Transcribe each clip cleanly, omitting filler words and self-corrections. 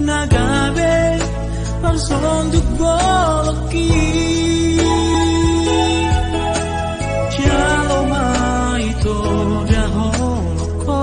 nagabe parsonduk bolaki Shaloma ito daholoko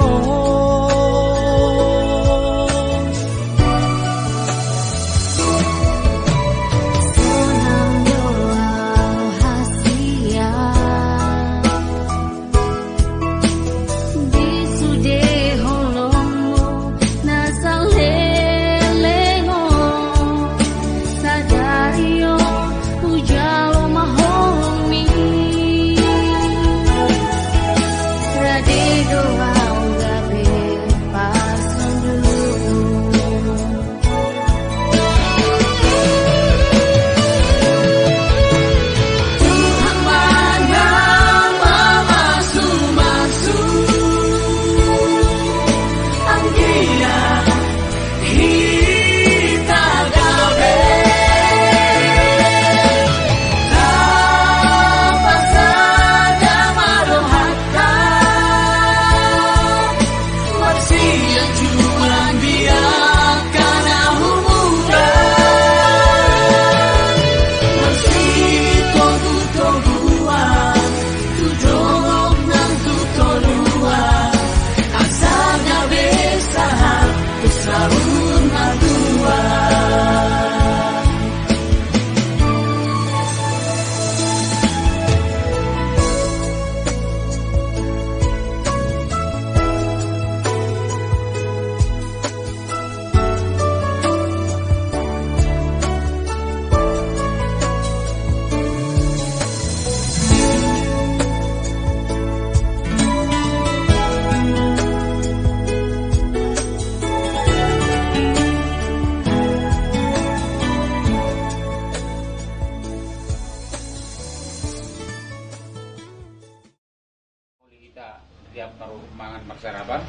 kita tiap mangan maksaraban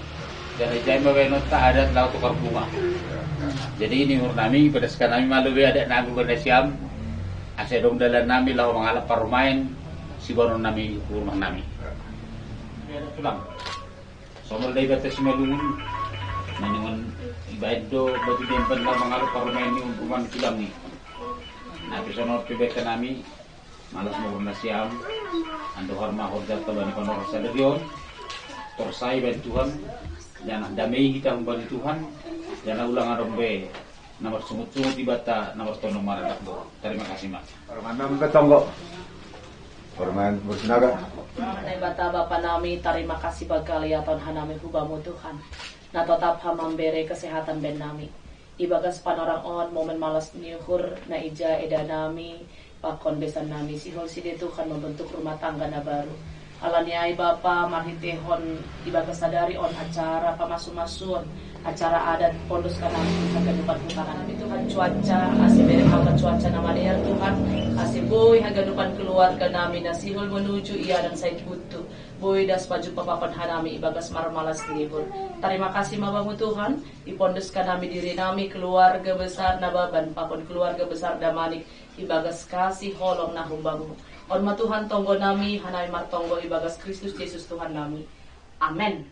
dan ijai mawenot tak adat lau tukar bunga. Jadi ini menurut nami berdasarkan nami malu ada nami bernasiam asedong dalam nami lau mengalap parumain si bonon nami rumah nami. Ada tulang. Somor dari batas melungun nanungan ibadah do bagi dempen lau mengalap parumain ni rumah tulang ni. Nah pisonor pibeka nami malas mau nasiam ando horma horjat tabani konor sadarion torsai ban Tuhan dan damai kita membani Tuhan dan ulang arombe nomor sumut-sumut ibata nomor tono maradak do. Terima kasih Mas. Permanam ketonggo. Perman bersinaga. Bata Bapa nami terima kasih bagali aton hanami hubamu Tuhan. Na tetap hamambere kesehatan ben nami. Ibagas panorang on momen malas nyuhur na ija eda nami pakon besan nami sihol side Tuhan membentuk rumah tangga na baru. Alaniai Bapa mahitehon ibagas sadari on acara pamasu-masuon acara adat pondus kanami haga dupan hutanan itu kan cuaca asih bere haga cuaca nama liar Tuhan asih boy haga dupan keluarga nami na sihol menuju ia dan said butuh boy das paju papapan hanami ibagas marmalas libur. Terima kasih mabamu Tuhan ipondus kanami diri nami keluarga besar nababan pakon keluarga besar damanik ibagas kasih holong na humbamu. Orma Tuhan tonggo nami hanai martonggo ibagas Kristus Yesus Tuhan nami. Amen.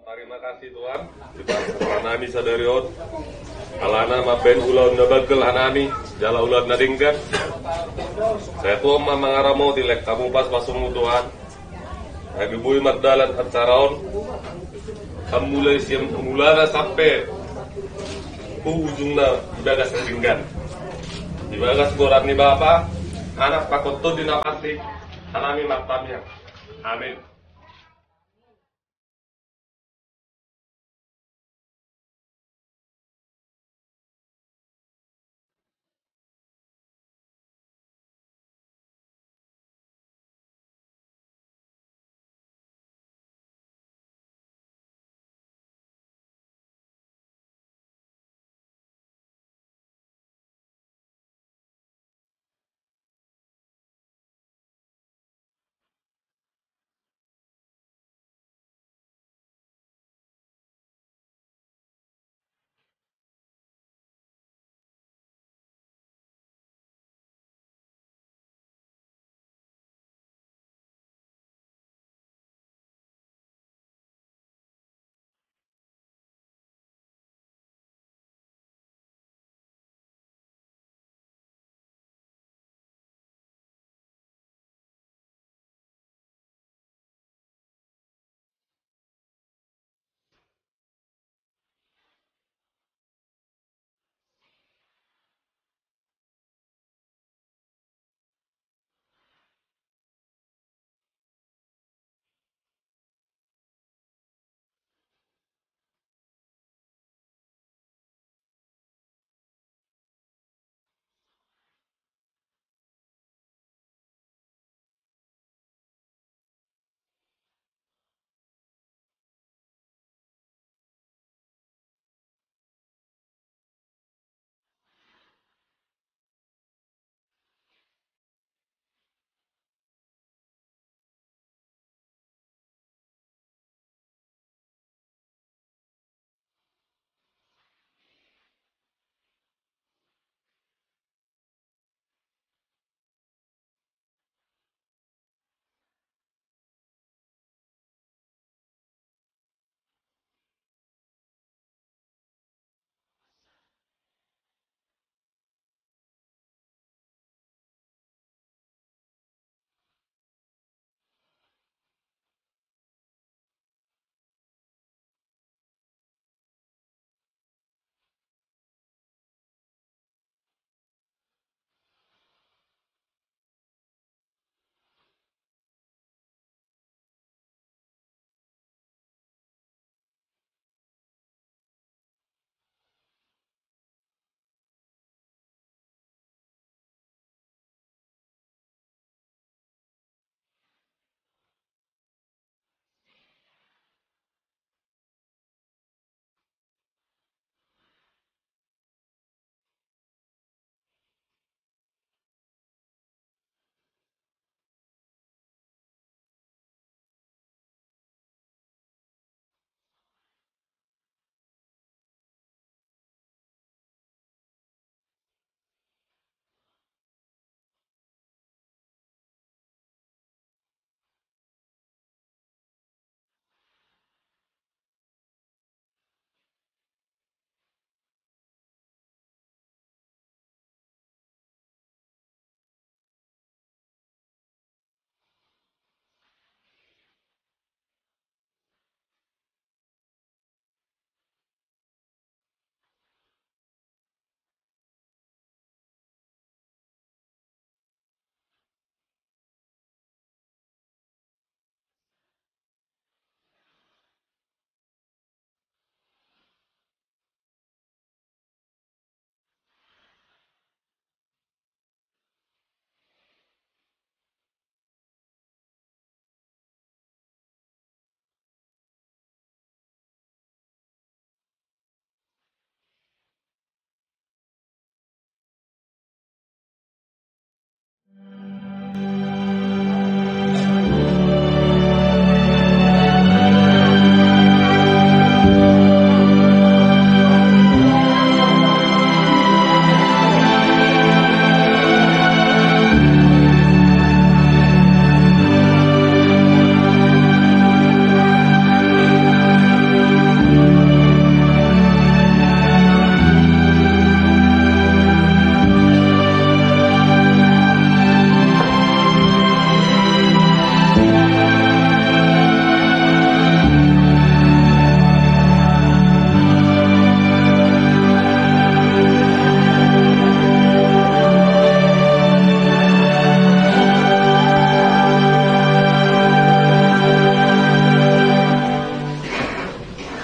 Terima kasih Tuhan. Hanami sadarion. Alana maben ulan nabagel hanami. Jala ulan nadingkan. Saya tuh mangaramo tilek kamu pas pasung Tuhan. Lagi bui magdalan at saraon. Mulai siang mulana sampai ujung na ibagas nadingkan. Ibagas koran ni Bapa. Anak pakot to dinapati. Hanami matamnya. Amin.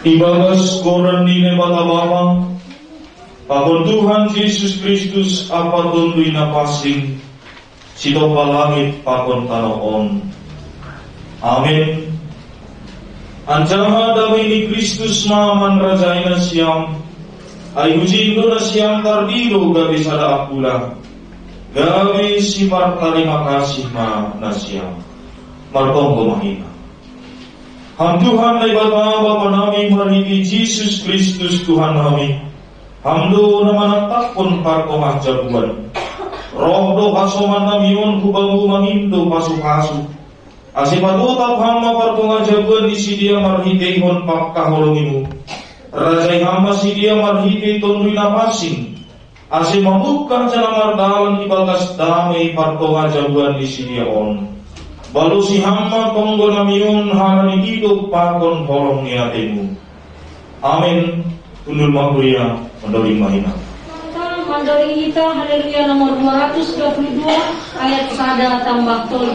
Ibagas koran di nebata Bapa, Pakon Tuhan Yesus Kristus apa tundui napasing, sito palangit pakon tanoon. Amin. Ancaha damai ni Kristus maman rajaina siam, ay hujindo na siam tardilo gabi sada akula, gabi sifar terima kasih na siam, martonggo mahina. Ham Tuhan na ibata Bapa nami marhiti Jesus Kristus Tuhan nami. Hamdo naman ang takpon partomah jabuan. Roh do kasoman nami yun kubamu mangindo pasu-pasu. Asi patutap hama partomah jabuan isi dia marhiti hon pakkaholongimu. Rajai hama si dia marhiti tondui napasing. Asi mamukkan calamar dalan ibagas damai partomah jabuan isi dia on. Balu si hamba tonggo namiyun hanani hidup pakon holong niatemu. Amin. Tundul makuria mandori mahina. Mandori kita haleluya nomor 222 ayat sada tambah tol.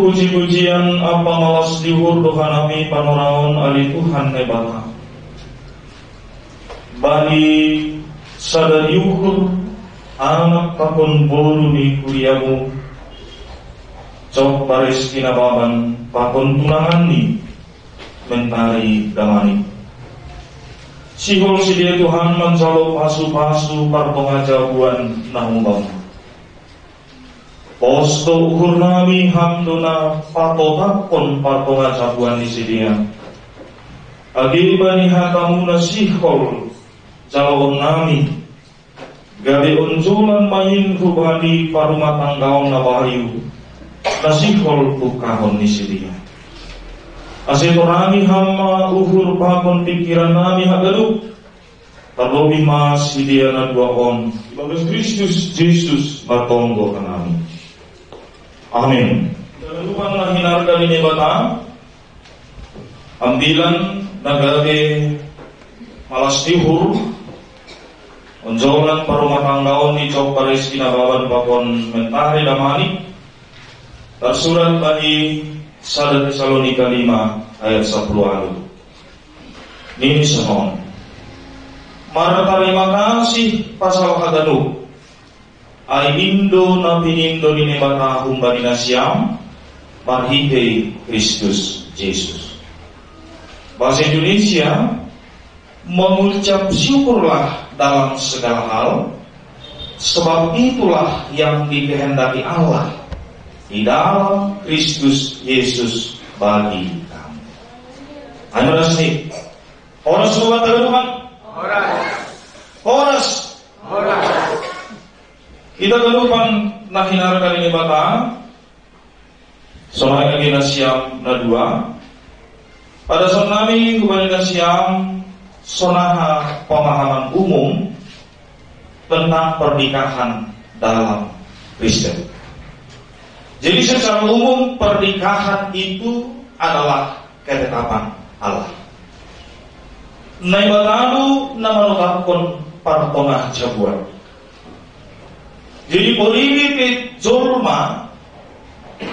Puji-pujian apa malas diwur Tuhan kami panoraon ali Tuhan nebata. Bani sadariukur anak kapon boru di kuriamu, cok baris kinababan pakon tunangan ni mentari damani. Sihol si dia Tuhan mencalo pasu-pasu partongajabuan nahumbamu. Posto ukur nami hamduna patotapon partonga jabuan di sidia. Agi bani hatamu nasihol jalon nami. Gabi unjulan main hubani parumah tanggaon nabahayu. Nasihol bukahon di sidia. Asetorami hama uhur pakon pikiran nami hagaduk. Terlebih mas sidia na dua on. Bagus Kristus Yesus batonggo kanami. Amin. Dan lupalah hinarkan ini bata. Ambilan nagabe malas tihur. Onjolan parumah tanggaon di cok paris kinababan pakon mentari damani. Tersurat bagi 1 Tesalonika 5 ayat 10 alu. Ini semua. Mara terima kasih pasal hadanu. Ai indo na pinindo ni nebata humbani na siyam marhite Kristus Yesus. Bahasa Indonesia, mengucap syukurlah dalam segala hal, sebab itulah yang dikehendaki Allah di dalam Kristus Yesus bagi kamu. Ayo resmi. Orang semua Tuhan. Horas. Kita kelupan nahinar kali ini bata. Soalnya kita siam na dua. Pada saat kami kebanyakan siam sonaha pemahaman umum tentang pernikahan dalam Kristen. Jadi secara umum pernikahan itu adalah ketetapan Allah. Naibatalu namanukapun partongah jabuan. Jadi politik jorma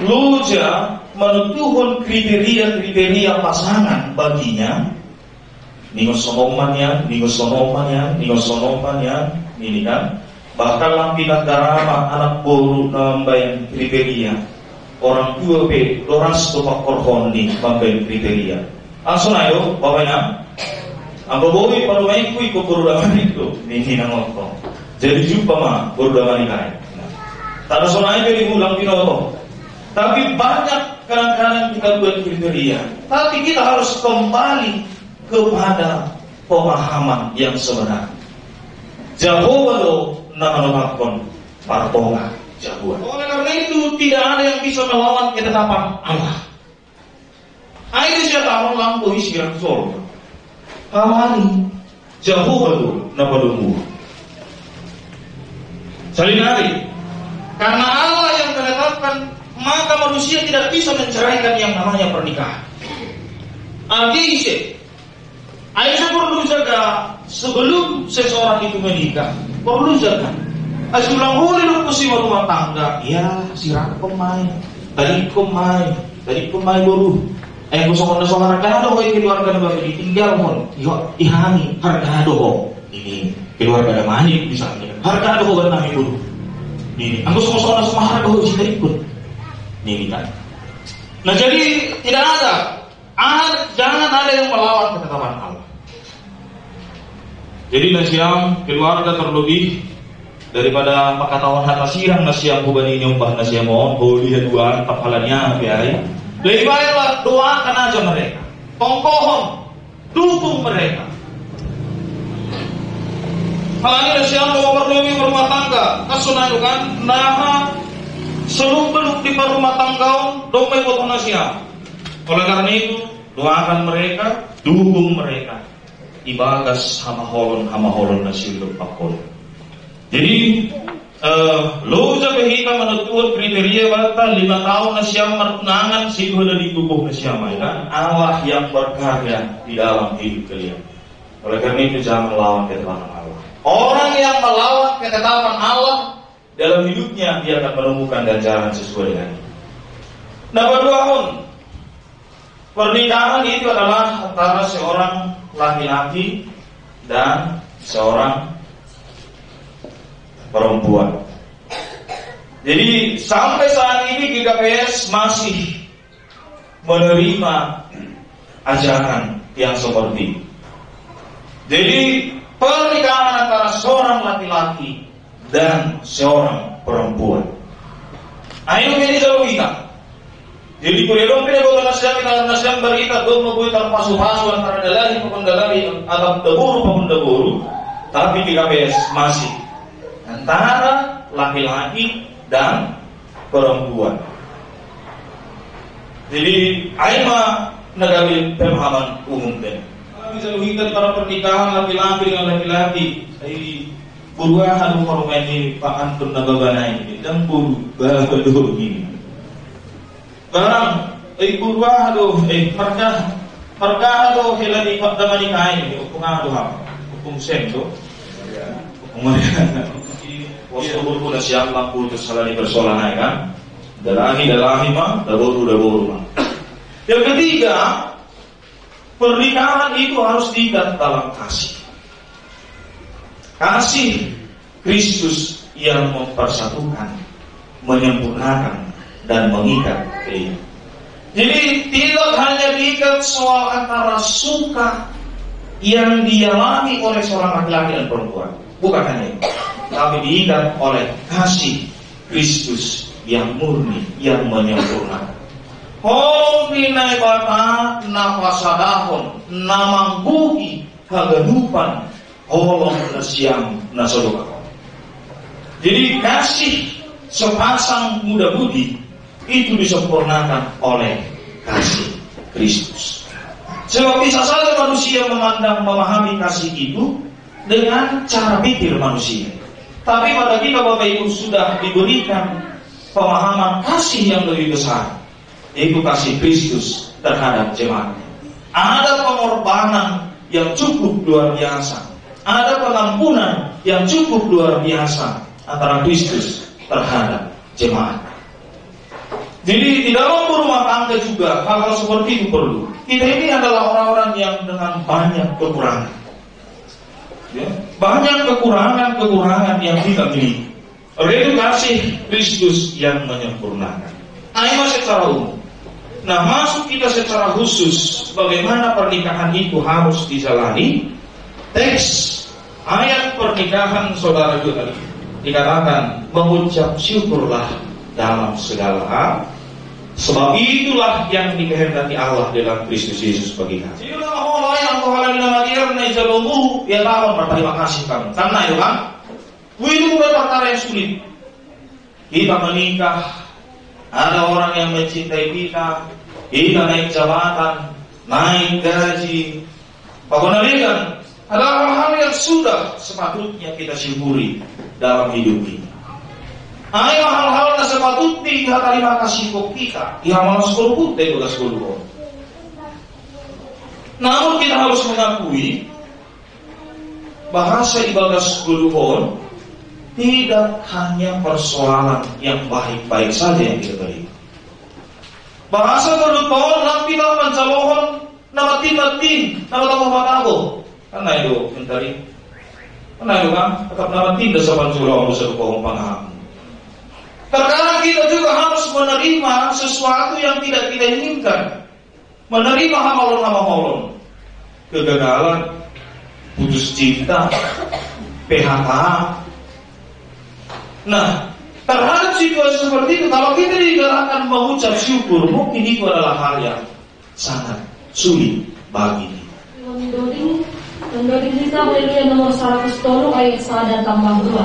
luja menutuhun kriteria pasangan baginya. Ningosonoman ya, ini kan. Bahkan lampinan darama anak boru nambahin kriteria. Orang tua orang stopak korhondi nambahin kriteria. Langsung ayo, bapaknya. Ang babawi parumay ko ikukurulangan itu. Ini nangotong. Jadi jumpa mah kurulangan ini. Tak langsung aja diulang pinoto. Tapi banyak kadang-kadang kita buat kriteria. Tapi kita harus kembali kepada pemahaman yang sebenar. Jahobalu namanukapun partonga jabuan. Oleh karena itu tidak ada yang bisa melawan ketetapan Allah. Itu siapa lampu isiran surga. Kamani Jahobalu namanukapun. Salinari. Karena Allah yang menetapkan, maka manusia tidak bisa menceraikan yang namanya pernikahan. Alkitab Aisyah perlu jaga sebelum seseorang itu menikah. Perlu jaga. Asulang huli lu kusima rumah tangga. Ya, sirang pemain. Tadi pemain baru. Kusong harga do keluarga na baru ditinggal mon. Yo ihami harga do. Ini keluarga na mani misalnya. Harga do kan nami dulu. Ini anggus kosong sama harga do sih ikut. Ini kan. Nah jadi tidak ada. Jangan ada yang melawan ketetapan Allah. Jadi nasiam keluarga terlebih daripada makatawan hata sirang nasiam kubani nyumpah nasiam mohon boleh dua tapalannya biaya. Lebih baiklah doakan aja mereka, tongkohon, dukung mereka. Halanya nasiam bawa berdomi berumah tangga, kasunan kan, nah seluruh beluk di rumah tangga, domai buat nasiam. Oleh karena itu doakan mereka, dukung mereka. Ibagas hamaholon nasilog pakol. Jadi loja pehika menentukan kriteria bata 5 tahun na siyang marunangan siguro na ditubuh na siya kan? Allah yang berkarya di dalam hidup kalian. Oleh karena itu jangan melawan ketetapan Allah. Orang yang melawan ketetapan Allah dalam hidupnya dia akan menemukan ganjaran sesuai dengannya. Nah, berdoa pernikahan itu adalah antara seorang laki-laki dan seorang perempuan. Jadi sampai saat ini GKPS masih menerima ajaran yang seperti itu. Jadi pernikahan antara seorang laki-laki dan seorang perempuan. Ayo ini jauh kita. Jadi kurikulum kita bukan nasihat berita dong membuat pasu-pasu antara dalari maupun dalari atau deburu maupun deburu, tapi GKPS masih antara laki-laki dan perempuan. Jadi aima negari pemahaman umum dan bisa lihat para pernikahan laki-laki dengan laki-laki. Jadi buruan kalau ini Pak Antun Nagabana ini dan baru ini. Barang buruan markah hilani damani kain hukum hukum sendo hukum wasulul siang lampu itu salani bersolana kan dalahi mah daboru mah. Yang ketiga, pernikahan itu harus diikat dalam kasih Kristus yang mempersatukan, menyempurnakan dan mengikat kalian. Jadi tidak hanya diikat soal antara suka yang dialami oleh seorang laki-laki dan perempuan, bukan hanya itu, tapi diikat oleh kasih Kristus yang murni, yang menyempurnakan. Pinay bata napasadahon namangguhi kagadupan holong na siyang nasalukan. Jadi kasih sepasang muda-mudi itu disempurnakan oleh kasih Kristus. Sebab bisa saja manusia memahami kasih itu dengan cara pikir manusia. Tapi pada kita Bapak Ibu sudah diberikan pemahaman kasih yang lebih besar, yaitu kasih Kristus terhadap jemaat. Ada pengorbanan yang cukup luar biasa. Ada pengampunan yang cukup luar biasa antara Kristus terhadap jemaat. Jadi di dalam berumah tangga juga hal-hal seperti itu perlu. Kita ini adalah orang-orang yang dengan banyak kekurangan, ya, banyak kekurangan yang kita miliki. Oleh itu kasih Kristus yang menyempurnakan. Ayo secara umum. Nah, masuk kita secara khusus bagaimana pernikahan itu harus dijalani. Teks ayat pernikahan saudara juga dikatakan mengucap syukurlah dalam segala hal, sebab itulah yang dikehendaki Allah dalam Kristus Yesus bagi kita. Jadi Allah yang Tuhan nama dia naizalulu ya lawan berterima kasih kamu. Karena itu kan, itu bukan perkara yang sulit. Kita menikah, ada orang yang mencintai kita, kita naik jabatan, naik gaji, pokoknya ada hal-hal yang sudah sepatutnya kita syukuri dalam hidup ini. Ayo hal-hal yang sepatutnya kita terima kasih kok kita. Ya malah sekolah putih juga sekolah. Namun kita harus mengakui bahasa ibadah sekolah tidak hanya persoalan yang baik-baik saja yang kita terima. Bahasa sekolah nanti dalam mencalokan nama tim, nama tamu matago. Karena itu mentari. Karena itu kan tetap nama tindak saban surau bisa berbohong pangam. Terkadang kita juga harus menerima sesuatu yang tidak kita inginkan. Menerima hamalon-hamalon, kegagalan, putus cinta, PHK. Nah, terhadap situasi seperti itu, kalau kita digerakkan mengucap syukur, mungkin itu adalah hal yang sangat sulit bagi kita. Mendoding kita Haleluya nomor 110 ayat 1 dan tambah 2.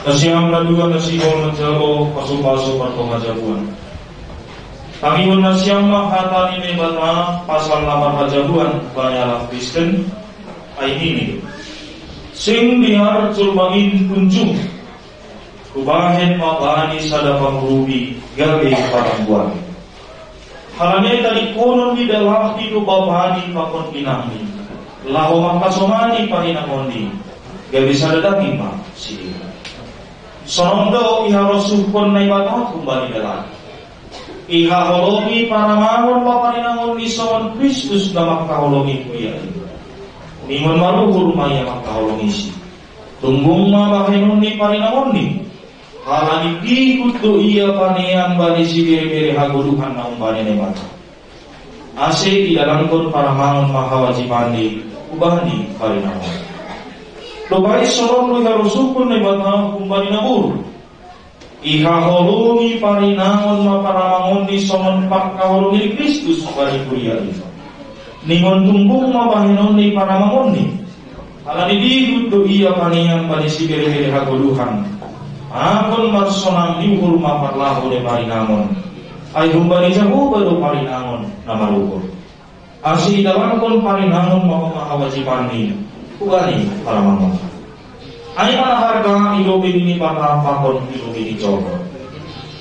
Nasiang laduan nasibol menjalo pasu-pasu perpengajabuan. Tangiun nasiang mahatani nebata pasal 8 hajabuan banyalah Kristen ini. Sing dihar culbangin kunjung kubahen mabani sada pangrubi gabe parangguan. Halane tadi konon di dalam hidup babani pakon pinahni. Laho makasomani parinamondi. Gak bisa dadaki ma si sonondo iha rosukon na ibata kumbali dalam iha hologi para mangon paparinangon isawon Kristus na makahologi kuya ningon maluhur maya makahologi si tunggong mabahinon ni parinangon ni halani dikut do iya panean bali si bere-bere haguluhan na umbani na ibata ase idalangkon para mangon mahawajiban ni ubani parinangon Lobai soron iha rusukun na ibata kumbani na buru iha holungi parinangon maparamangon ni sonon pakahulungi Kristus bari kuya ito ningon tumbung mabahinon ni paramangon ni halani digud do iya panian bali si bere-bere haguluhan akon marsonang liuhur maparlaho ni parinangon ay humbani jago baru parinangon na maluhur asi idalangkon parinangon mahawajiban ni Ubani paramangon ay harga ilobi ni bata pakon ilobi ni jogo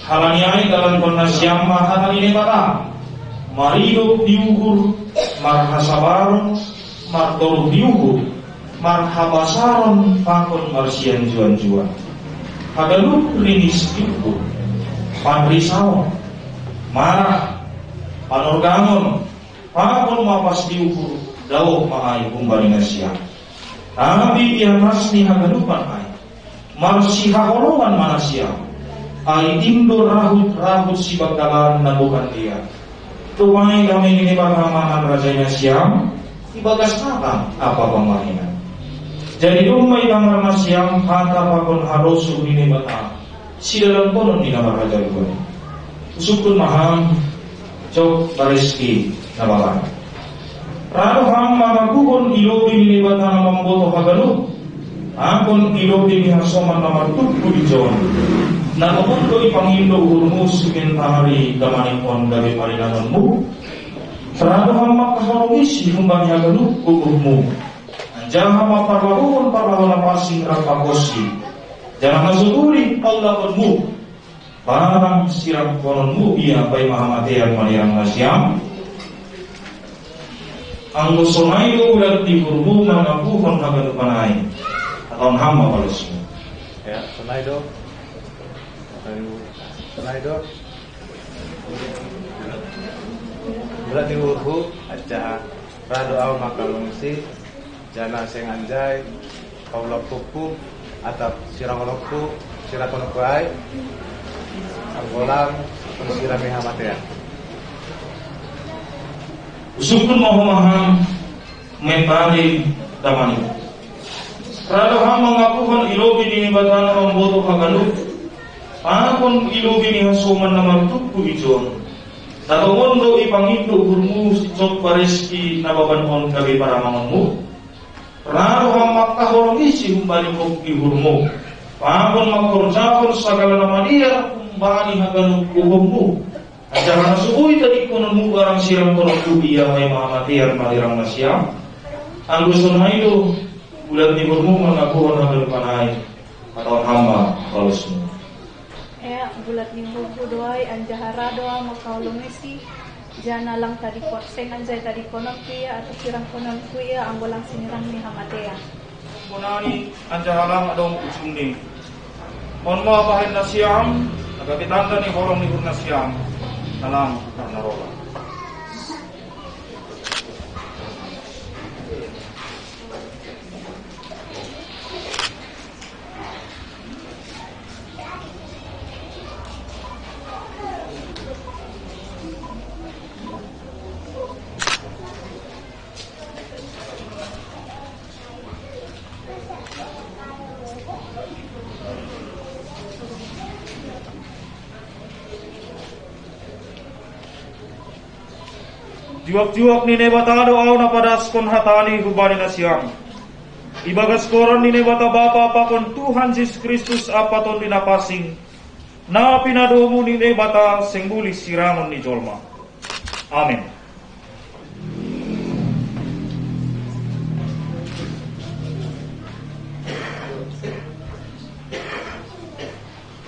halani ay dalam konnasyam halani ni bata marido diuhur marhasabaron martoro diuhur marhabasaron pakon marsian juan-juan hagalup linis diuhur panrisao marah panorgamon pakon mapas diuhur daw maay kumbali na siya tapi ia masni hagalupan ay marsi haholowan manasya ay tindo rahut-rahut si bagdalan na bukan dia tumay kami ini pagamahan rajanya siyam ibagas nakang apa pamahinan jadi dumay kamar siyam hanta pakon harosu ini bata si dalam konon ni nama raja luan usukun maham cok bariski nabalan Rado hang mamakuhon ilobi ni libatan na mamboto hagalo Angkon ilobi ni hasoman na martukpo di John Na mamundo ipangindo urmus Kintahari damanikon gabi parinangan mo Rado hang makahorogis Ihumbang hagalo kukuh mo Anjaha maparlahon Parlahon na pasing rapakosi Jangan nasuturi Allah kon mo Parang sirang konon mo Ia pa'y mahamatian manirang nasyam ang musonay ko ulat di burbu mangapuhon hagalupanay atau hamba palusmo. Ya, sonaido. Ulat di burbu aja rado aw makalungsi jana sing anjay kaula pupu atap sirang olokku sirakono kuai anggolang sirami hamatea. Usukun mahumahang mentari damani. Rado hang mengakukan ilobi ni batana memboto hagalu. Panakon ilobi ni hasuman na martukku ijon. Dato mondo ipangindo hurmu sok pariski nababanon kabi para mangonmu. Rado hang makahorongis humbani kopi hurmu. Panakon makorjakon sagala nama dia kumbani hagalu kuhummu. Ajaran subuhi tadi konon mu barang siram konon kubiya may mahamatian malirang nasyam. Ang gusto na ito ulat ni burmu mengakuan hanggang panay atau hamba balusmu. Bulat ni burmu doay anjahara doa makaulungisi jana lang tadi korseng anjay tadi konon kuya atau sirang konon kuya ang walang sinirang ni hamatea. Kunani anjahalang adong ujung ni. Mon mabahin nasyam nagakitanda ni horong ni nasyam. Dalam karena roba. Juak-juak ni nebata doa na padaskon hatani hubani na siyang. Ibagas koron ni nebata bapa pakon Tuhan Yesus Kristus apaton dinapasing. Na pinadomo ni nebata sengbuli sirangon ni jolma. Amen.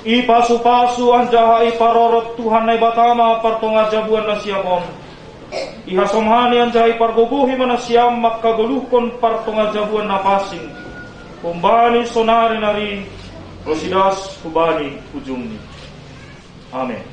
Ipasu-pasu anjaha iparorot Tuhan nebata ma partonga jabuan na siyamon. Ihasomhani anjay pargobuhi manasiyam makaguluhkon partonga jabuan na pasing. kumbani sonari nari rosidas kubani ujungni. Amin.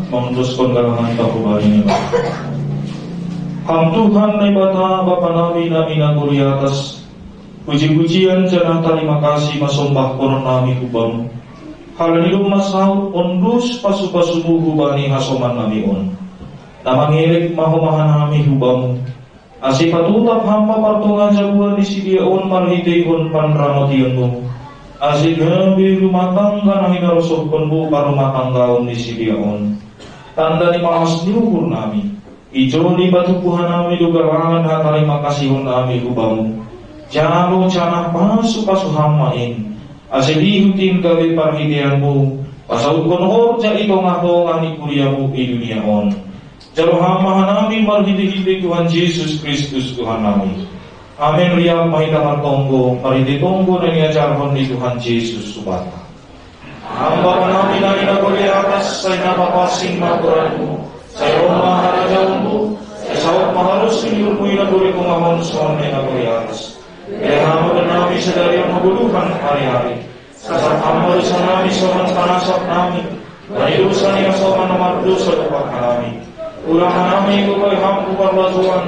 Memutuskan kalangan pakubahini. Ham Tuhan na ibata Bapa namin naguri atas puji-pujian jana terima kasih masumbah koron nami hubam. Halanilum masaut ondus pasu-pasumu hubani hasoman nami on. Namangirik mahumahan nami hubam. Asipatulap hamba partungan jabuan disidia on marhitei on panramotianmu. Asik nabi rumah tangga nahi narosoh konbu parumah tangga on disidia on. Tanda ni mahas niukur nami. Ijo ni batu puhan nami dugarangan hatari makasihun nami hubamu. Jalo canah pasu hamain. Asedihutin gawe parhidianmu. Pasaut konhor ja itongah-tongah ni kuriamu i dunia on. Jalo hamahan nami marhidi-hidi Tuhan Yesus Kristus Tuhan nami. Amin riam mahita martonggo. Parhidi tonggo dan iajarhon ni Tuhan Yesus subata. Hamba namin na inaguliatas sa napapasing maguranmu. Sa iyo maharajaunmu, sa iyo mahalos siniyur mo inaguli kong amon sa mga inaguliatas. Kaya hamba namin sa dari ang maguluhan hari-hari. Sa hamba sa namin sa mga panasap namin, manilusan niya sa mga namardusa upang namin. Ulangan namin upay hampu parlatuan,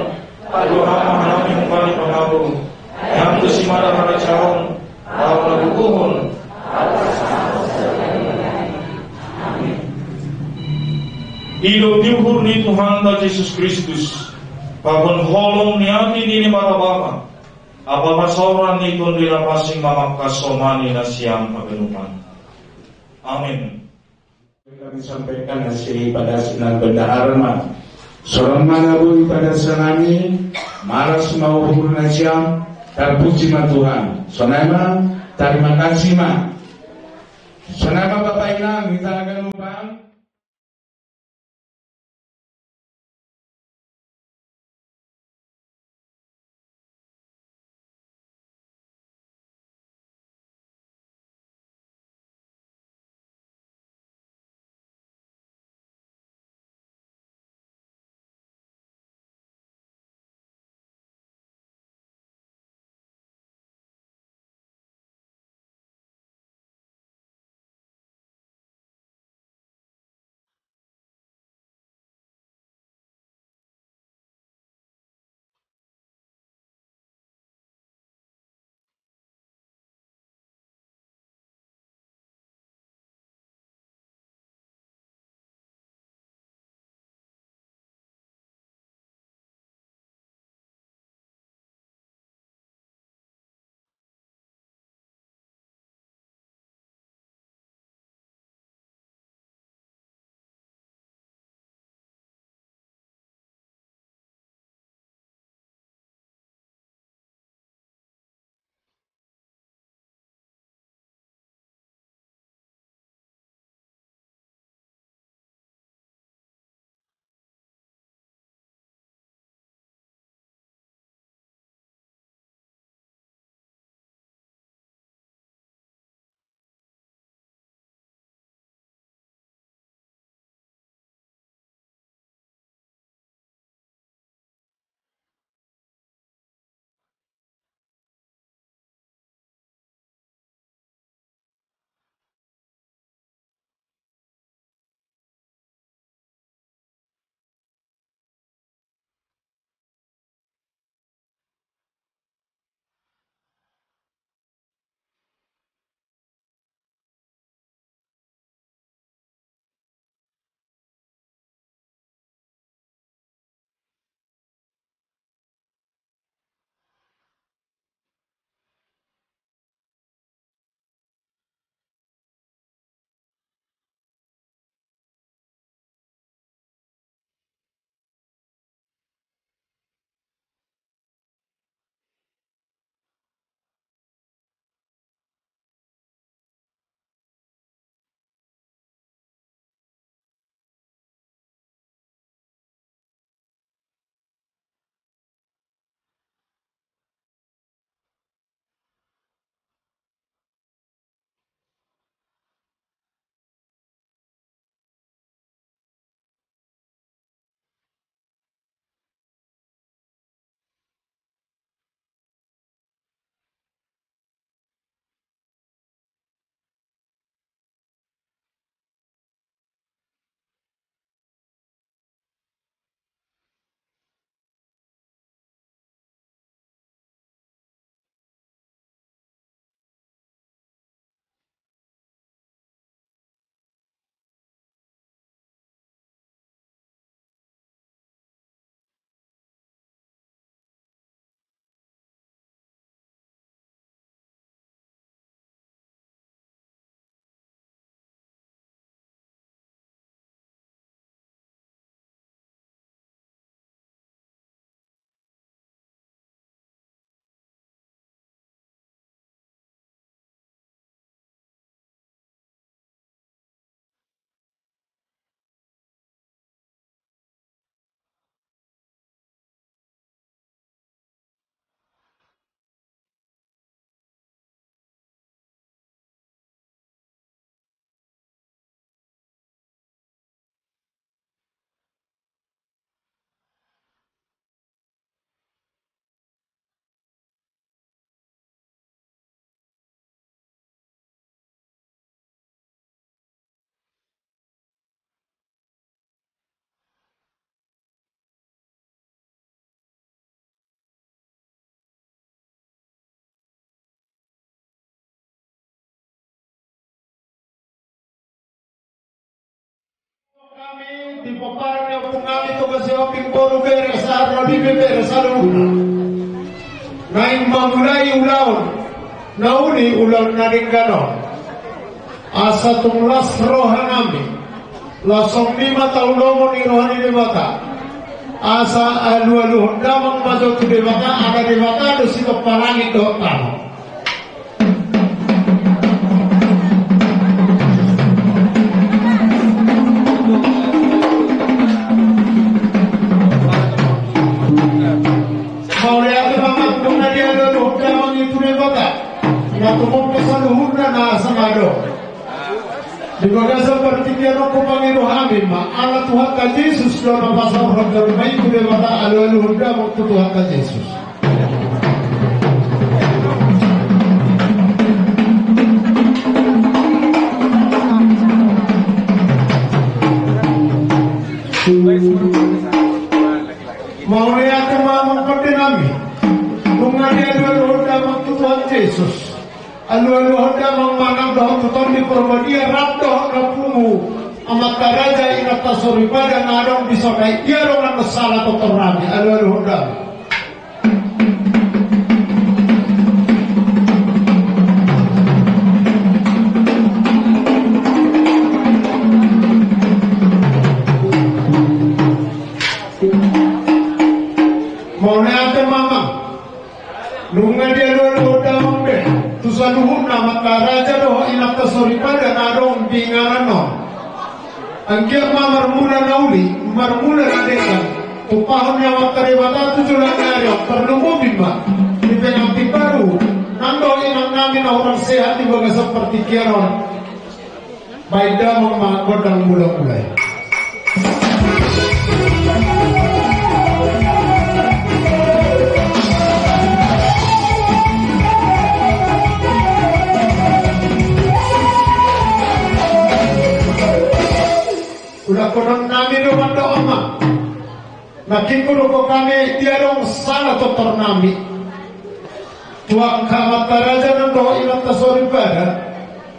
aduhama namin upay pangabong. Yang kesimada harajahon, ang naguguhon, Ilo diuhur ni Tuhan da Yesus Kristus, papun holong ni ati dini marabama, apa masoran ni tun dilapasing mamakas somani na siyang kabenupan. Amin. Kami sampaikan hasil pada sinar bendahara seorang manabui pada senami malas mau hubungan siam terpuji ma Tuhan. Sonama terima kasih ma. Sonama Bapak Inang kita akan lupa. Di paparan yang pungali to kasi oping poro beres sa rabi beres sa luna. Naing mamulai ulaon, nauni ulaon na rin ganon. Asa tung las roha namin, lasong 5 taulomon ni rohani ni bata. Asa alu-aluhon damang majo tu di bata, ada di bata do sito palangit do tano. Tumong kesaluhur na samado. Di baga seperti kira ko Panginoon amin ma ala Tuhan ka Jesus do na pasal roh dari mai ku de bata alu-alu hunda mo Tuhan ka Jesus. Mau lihat kemana pati nami. Kung ada alu-alu hunda mo Tuhan Jesus. Alu-alu handa mangmanang doh tuton di Purwodia rabdoh kapungu amat karaja inata suripada ngadong disokai dia dong nang salah tuton rami alu-alu handa mau neate mama nunga dia alu-alu handa mangde tusaluhun nama karaja doh inak tasoripada nadong bingarano. Angkia marmula nauli, marmula nadekan. Tupahon yang makaribata tujulan ngario perlu mobil mak. Di pengampi baru, nando inang namin orang sehat di baga seperti kiaron. Baida memakodang mula-mulai. Udah konon nami do mando ama. Nakikulo ko kami tiarong sana to tornami. Tuang kamat taraja nando ilat tasori pada.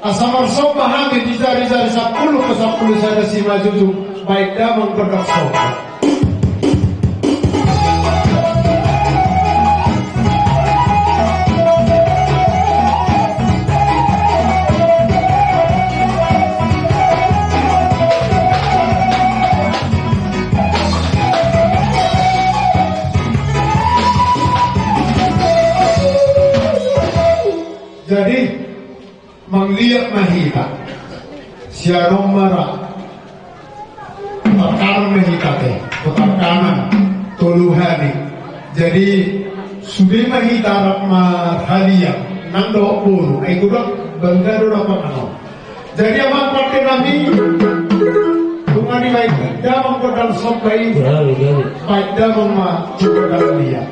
Asamar sopa hami di jari-jari 10 ke 10 sada si majuju. Baik damang kodak sopa. Jadi menglihat mahita siarong marah perkaran mahita teh perkaran toluhani jadi sudah mahita rakma hadiah nando pun ay gudok bangga apa ano jadi amat pakai nabi bunga di baik damang kodal sopai baik damang ma kodal dia